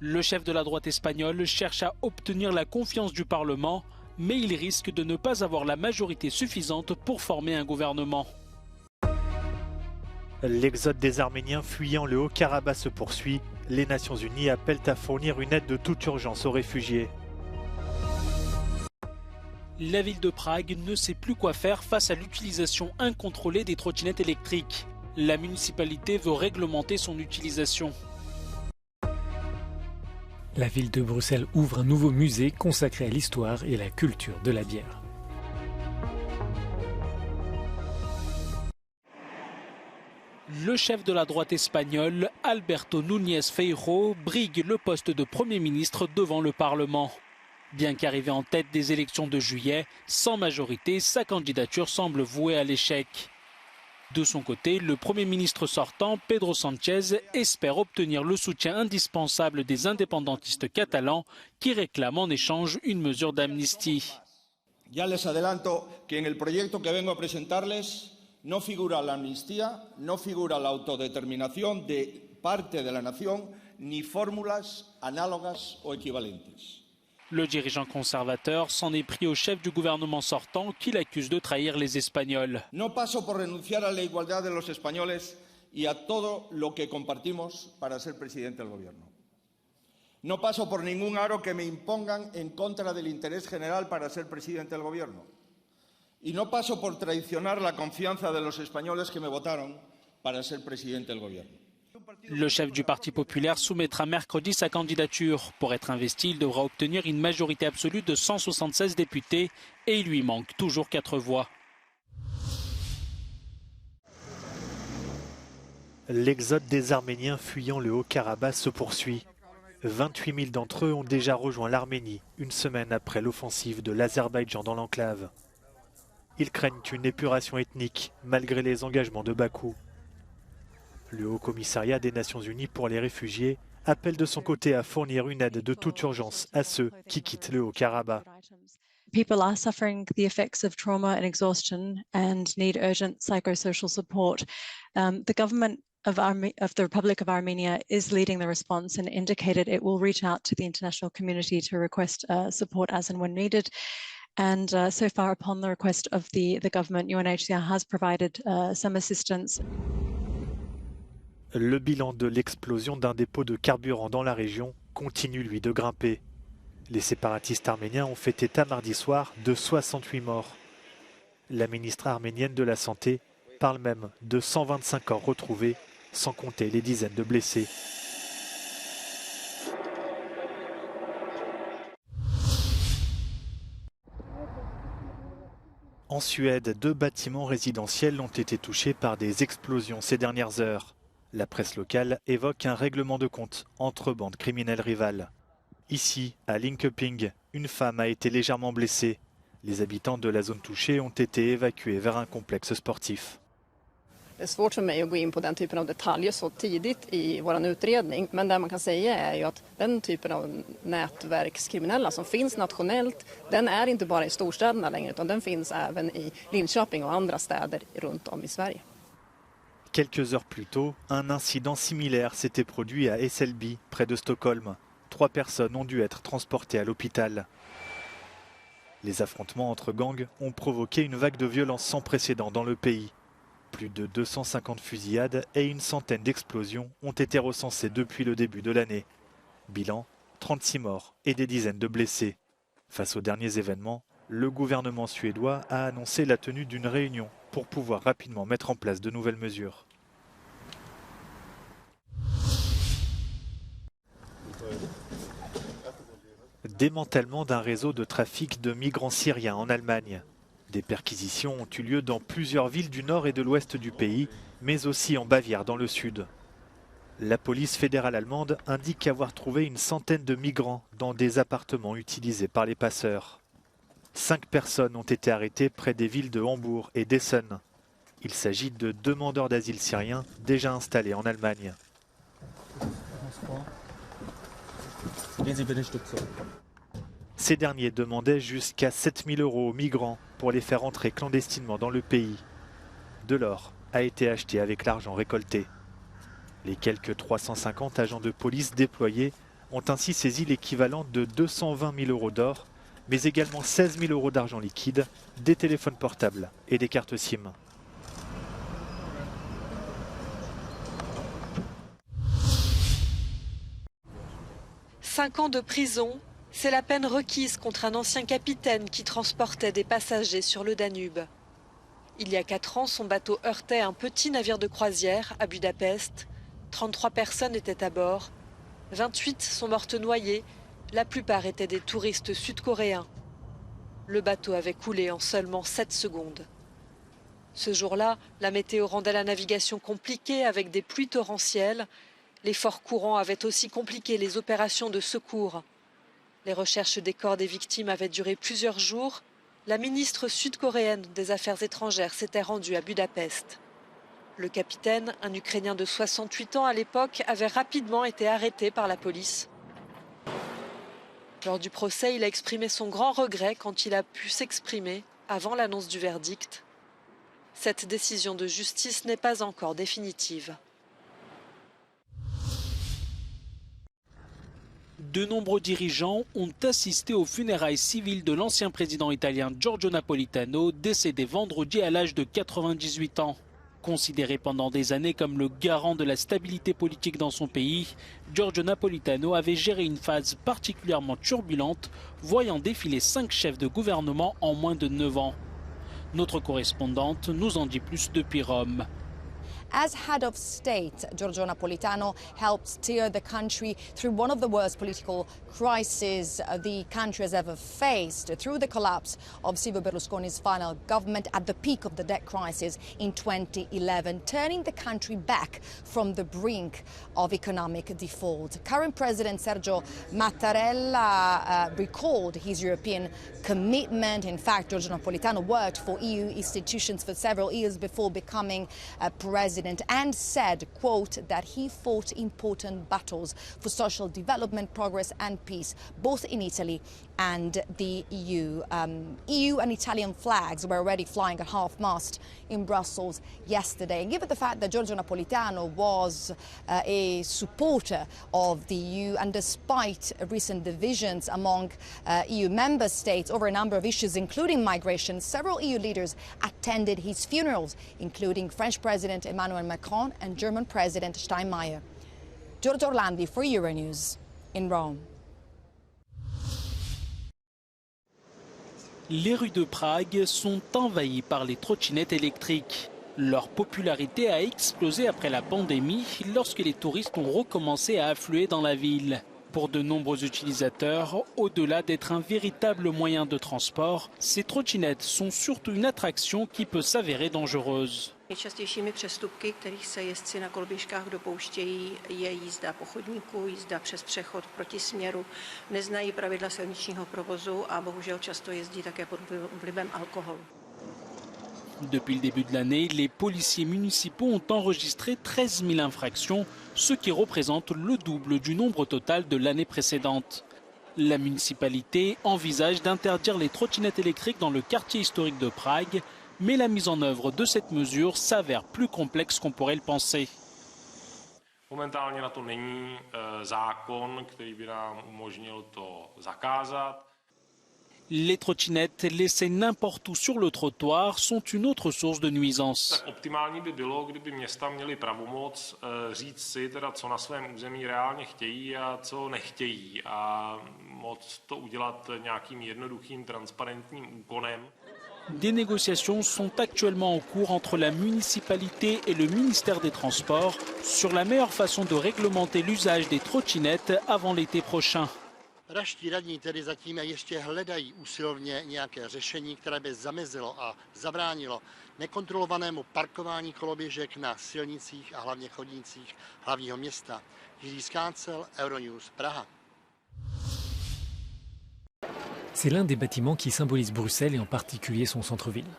Le chef de la droite espagnole cherche à obtenir la confiance du Parlement, mais il risque de ne pas avoir la majorité suffisante pour former un gouvernement. L'exode des Arméniens fuyant le Haut-Karabakh se poursuit. Les Nations Unies appellent à fournir une aide de toute urgence aux réfugiés. La ville de Prague ne sait plus quoi faire face à l'utilisation incontrôlée des trottinettes électriques. La municipalité veut réglementer son utilisation. La ville de Bruxelles ouvre un nouveau musée consacré à l'histoire et à la culture de la bière. Le chef de la droite espagnole, Alberto Núñez Feijóo, brigue le poste de Premier ministre devant le Parlement. Bien qu'arrivé en tête des élections de juillet, sans majorité, sa candidature semble vouée à l'échec. De son côté, le Premier ministre sortant, Pedro Sánchez, espère obtenir le soutien indispensable des indépendantistes catalans qui réclament en échange une mesure d'amnistie. Ya les adelanto que en el proyecto que vengo a presentarles no figura la amnistía, no figura la autodeterminación de parte de la nación, ni fórmulas análogas o equivalentes. Le dirigeant conservateur s'en est pris au chef du gouvernement sortant qui l'accuse de trahir les Espagnols. No paso por renunciar a la igualdad de los españoles y a todo lo que compartimos para ser presidente del gobierno. No paso por ningún aro que me impongan en contra del interés general para ser presidente del gobierno. Y no paso por traicionar la confianza de los españoles que me votaron para ser presidente del gobierno. Le chef du Parti populaire soumettra mercredi sa candidature. Pour être investi, il devra obtenir une majorité absolue de 176 députés et il lui manque toujours 4 voix. L'exode des Arméniens fuyant le Haut-Karabakh se poursuit. 28 000 d'entre eux ont déjà rejoint l'Arménie, une semaine après l'offensive de l'Azerbaïdjan dans l'enclave. Ils craignent une épuration ethnique, malgré les engagements de Bakou. Le Haut-Commissariat des Nations Unies pour les réfugiés appelle de son côté à fournir une aide de toute urgence à ceux qui quittent le Haut-Karabakh. People are suffering the effects of trauma and exhaustion and need urgent psychosocial support. The government of the Republic of Armenia is leading the response and indicated it will reach out to the international community to request support as and when needed. And so far, upon the request of the government, UNHCR has provided some assistance. Le bilan de l'explosion d'un dépôt de carburant dans la région continue, lui, de grimper. Les séparatistes arméniens ont fait état mardi soir de 68 morts. La ministre arménienne de la Santé parle même de 125 corps retrouvés, sans compter les dizaines de blessés. En Suède, 2 bâtiments résidentiels ont été touchés par des explosions ces dernières heures. La presse locale évoque un règlement de compte entre bandes criminelles rivales. Ici, à Linköping, une femme a été légèrement blessée. Les habitants de la zone touchée ont été évacués vers un complexe sportif. Det är svårt för mig att gå in på den typen av detaljer så tidigt i vår utredning. Men det man kan säga är ju att den typen av nätverkskriminella som finns nationellt, den är inte bara i storstäderna längre utan den finns även i Linköping och andra städer runt om i Sverige. Quelques heures plus tôt, un incident similaire s'était produit à Hässelby, près de Stockholm. 3 personnes ont dû être transportées à l'hôpital. Les affrontements entre gangs ont provoqué une vague de violence sans précédent dans le pays. Plus de 250 fusillades et une centaine d'explosions ont été recensées depuis le début de l'année. Bilan, 36 morts et des dizaines de blessés. Face aux derniers événements, le gouvernement suédois a annoncé la tenue d'une réunion pour pouvoir rapidement mettre en place de nouvelles mesures. Démantèlement d'un réseau de trafic de migrants syriens en Allemagne. Des perquisitions ont eu lieu dans plusieurs villes du nord et de l'ouest du pays, mais aussi en Bavière dans le sud. La police fédérale allemande indique avoir trouvé une centaine de migrants dans des appartements utilisés par les passeurs. 5 personnes ont été arrêtées près des villes de Hambourg et d'Essen. Il s'agit de demandeurs d'asile syriens déjà installés en Allemagne. Ces derniers demandaient jusqu'à 7 000 € aux migrants pour les faire entrer clandestinement dans le pays. De l'or a été acheté avec l'argent récolté. Les quelques 350 agents de police déployés ont ainsi saisi l'équivalent de 220 000 euros d'or, mais également 16 000 euros d'argent liquide, des téléphones portables et des cartes SIM. « 5 ans de prison, c'est la peine requise contre un ancien capitaine qui transportait des passagers sur le Danube. Il y a 4 ans, son bateau heurtait un petit navire de croisière à Budapest. 33 personnes étaient à bord. 28 sont mortes noyées. La plupart étaient des touristes sud-coréens. Le bateau avait coulé en seulement 7 secondes. Ce jour-là, la météo rendait la navigation compliquée avec des pluies torrentielles. Les forts courants avaient aussi compliqué les opérations de secours. Les recherches des corps des victimes avaient duré plusieurs jours. La ministre sud-coréenne des Affaires étrangères s'était rendue à Budapest. Le capitaine, un Ukrainien de 68 ans à l'époque, avait rapidement été arrêté par la police. Lors du procès, il a exprimé son grand regret quand il a pu s'exprimer avant l'annonce du verdict. Cette décision de justice n'est pas encore définitive. De nombreux dirigeants ont assisté aux funérailles civiles de l'ancien président italien Giorgio Napolitano, décédé vendredi à l'âge de 98 ans. Considéré pendant des années comme le garant de la stabilité politique dans son pays, Giorgio Napolitano avait géré une phase particulièrement turbulente, voyant défiler 5 chefs de gouvernement en moins de 9 ans. Notre correspondante nous en dit plus depuis Rome. As head of state, Giorgio Napolitano helped steer the country through one of the worst political crises the country has ever faced, through the collapse of Silvio Berlusconi's final government at the peak of the debt crisis in 2011, turning the country back from the brink of economic default. Current President Sergio Mattarella recalled his European commitment. In fact, Giorgio Napolitano worked for EU institutions for several years before becoming president, and said, quote, that he fought important battles for social development, progress and peace, both in Italy and the EU. EU and Italian flags were already flying at half-mast in Brussels yesterday. And given the fact that Giorgio Napolitano was a supporter of the EU, and despite recent divisions among EU member states over a number of issues, including migration, several EU leaders attended his funerals, including French President Emmanuel Macron and German President Steinmeier. Giorgio Orlandi for Euronews in Rome. Les rues de Prague sont envahies par les trottinettes électriques. Leur popularité a explosé après la pandémie lorsque les touristes ont recommencé à affluer dans la ville. Pour de nombreux utilisateurs, au-delà d'être un véritable moyen de transport, ces trottinettes sont surtout une attraction qui peut s'avérer dangereuse. Nejčastějšími přestupky, kterých se jezdci na koloběžkách dopouštějí, je jízda po chodníku, jízda přes přechod proti směru, neznají pravidla silničního provozu a bohužel často jezdí také pod vlivem alkoholu. Depuis le début de l'année, les policiers municipaux ont enregistré 13 000 infractions, ce qui représente le double du nombre total de l'année précédente. La municipalité envisage d'interdire les trottinettes électriques dans le quartier historique de Prague, mais la mise en œuvre de cette mesure s'avère plus complexe qu'on pourrait le penser. Momentálně na to není zákon, který by nám umožnil to zakázat. Les trottinettes laissées n'importe où sur le trottoir sont une autre source de nuisance. Tak optimální by bylo, kdyby města měly pravomoc říct si, teda, co na svém území reálně chtějí a co nechtějí, a moc to udělat nějakým jednoduchým, transparentním úkonem. Des négociations sont actuellement en cours entre la municipalité et le ministère des Transports sur la meilleure façon de réglementer l'usage des trottinettes avant l'été prochain. Pražští radní tedy zatím ještě hledají usilovně nějaké řešení, které by zamezilo a zabránilo nekontrolovanému parkování koloběžek na silnicích a hlavně chodnících hlavního města. Jiří Skácel, Euronews, Praha. C'est l'un des bâtiments qui symbolise Bruxelles et en particulier son centre-ville.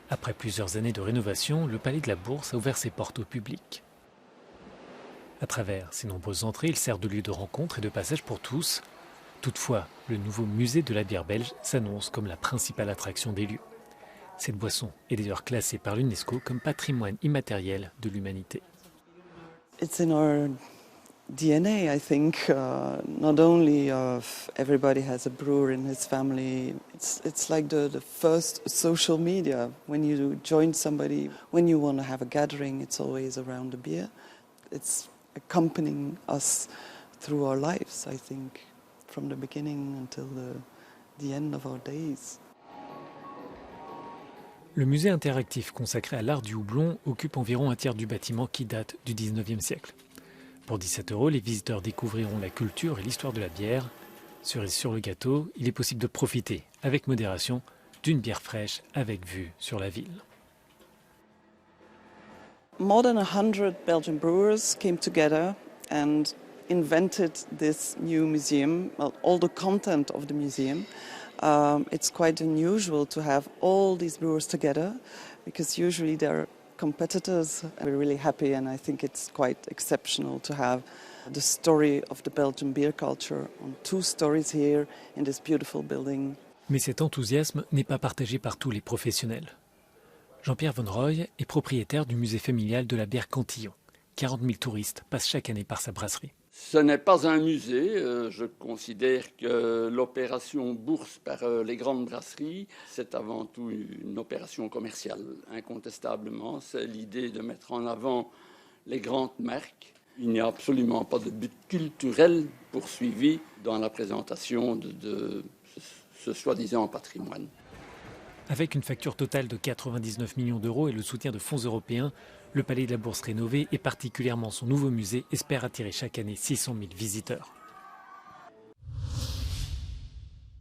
Après plusieurs années de rénovation, le Palais de la Bourse a ouvert ses portes au public. À travers ses nombreuses entrées, il sert de lieu de rencontre et de passage pour tous. Toutefois, le nouveau musée de la bière belge s'annonce comme la principale attraction des lieux. Cette boisson est d'ailleurs classée par l'UNESCO comme patrimoine immatériel de l'humanité. It's in our DNA, I think, not only of everybody has a brewer in his family. It's like the first social media. When you join somebody, when you want to have a gathering, it's always around a beer. It's accompanying us through our lives, I think, from the beginning until the end of our days. Le musée interactif consacré à l'art du houblon occupe environ un tiers du bâtiment qui date du 19e siècle. Pour 17 €, les visiteurs découvriront la culture et l'histoire de la bière. Cerise sur le gâteau, il est possible de profiter, avec modération, d'une bière fraîche avec vue sur la ville. More than 100 Belgian brewers came together and invented this new museum, well, all the content of the museum. It's quite unusual to have all these brewers together because usually they're competitors. We're really happy and I think it's quite exceptional to have the story of the Belgian beer culture on 2 stories here in this beautiful building. Mais cet enthousiasme n'est pas partagé par tous les professionnels. Jean-Pierre Von Roy est propriétaire du musée familial de la bière Cantillon. 40 000 touristes passent chaque année par sa brasserie. Ce n'est pas un musée. Je considère que l'opération bourse par les grandes brasseries, c'est avant tout une opération commerciale, incontestablement. C'est l'idée de mettre en avant les grandes marques. Il n'y a absolument pas de but culturel poursuivi dans la présentation de ce soi-disant patrimoine. Avec une facture totale de 99 millions d'euros et le soutien de fonds européens, le Palais de la Bourse rénové et particulièrement son nouveau musée espère attirer chaque année 600 000 visiteurs.